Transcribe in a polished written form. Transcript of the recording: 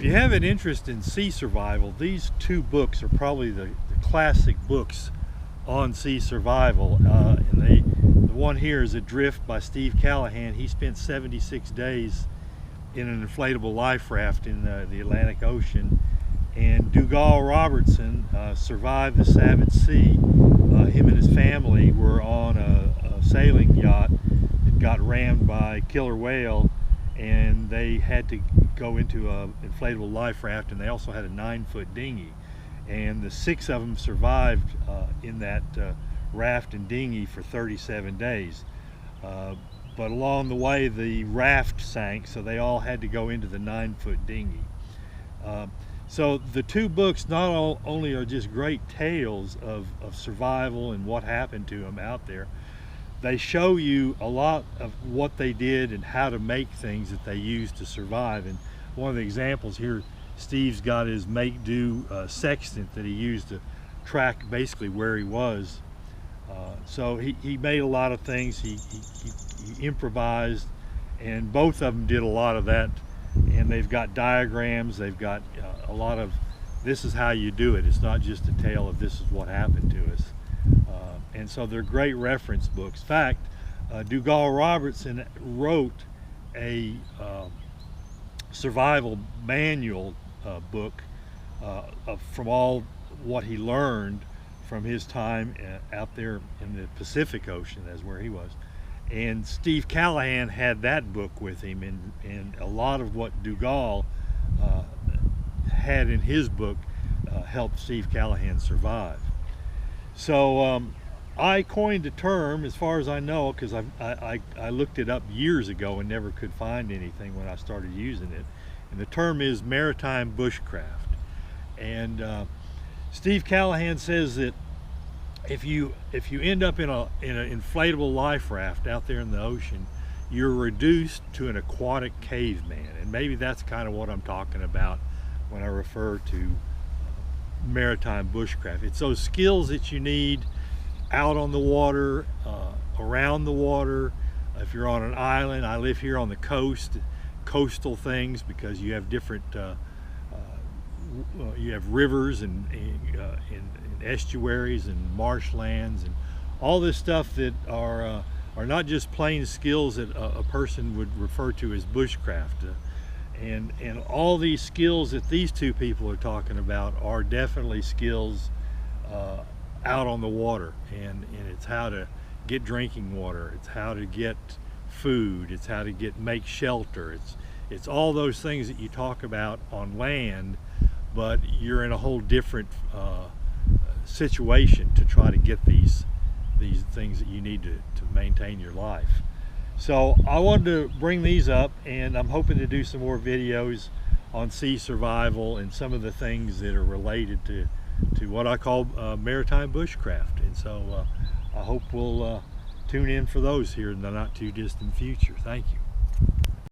If you have an interest in sea survival, these two books are probably the classic books on sea survival. The one here is Adrift by Steve Callahan. He spent 76 days in an inflatable life raft in the Atlantic Ocean. And Dougal Robertson survived the Savage Sea. Him and his family were on a sailing yacht that got rammed by a killer whale, and they had to go into an inflatable life raft, and they also had a 9-foot dinghy. And the 6 of them survived in that raft and dinghy for 37 days. But along the way, the raft sank, so they all had to go into the 9-foot dinghy. So the two books not only are just great tales of survival and what happened to them out there, they show you a lot of what they did and how to make things that they used to survive. And one of the examples here, Steve's got his make-do sextant that he used to track basically where he was. So he made a lot of things. He improvised, and both of them did a lot of that. And they've got diagrams, they've got a lot of, this is how you do it. It's not just a tale of this is what happened to us. And so they're great reference books. In fact, Dougal Robertson wrote a survival manual book from all what he learned from his time out there in the Pacific Ocean, that's where he was. And Steve Callahan had that book with him, and a lot of what Dougal had in his book helped Steve Callahan survive. So I coined a term, as far as I know, because I looked it up years ago and never could find anything when I started using it. And the term is Maritime Bushcraft. And Steve Callahan says that if you end up in an inflatable life raft out there in the ocean, you're reduced to an aquatic caveman. And maybe that's kind of what I'm talking about when I refer to maritime bushcraft. It's those skills that you need out on the water, around the water. If you're on an island, I live here on the coast, coastal things, because you have different, you have rivers and estuaries and marshlands and all this stuff that are not just plain skills that a person would refer to as bushcraft. And all these skills that these two people are talking about are definitely skills out on the water, and it's how to get drinking water, it's how to get food, it's how to make shelter, it's all those things that you talk about on land, but you're in a whole different situation to try to get these things that you need to maintain your life. So I wanted to bring these up, and I'm hoping to do some more videos on sea survival and some of the things that are related to what I call maritime bushcraft. And so I hope we'll tune in for those here in the not too distant future. Thank you.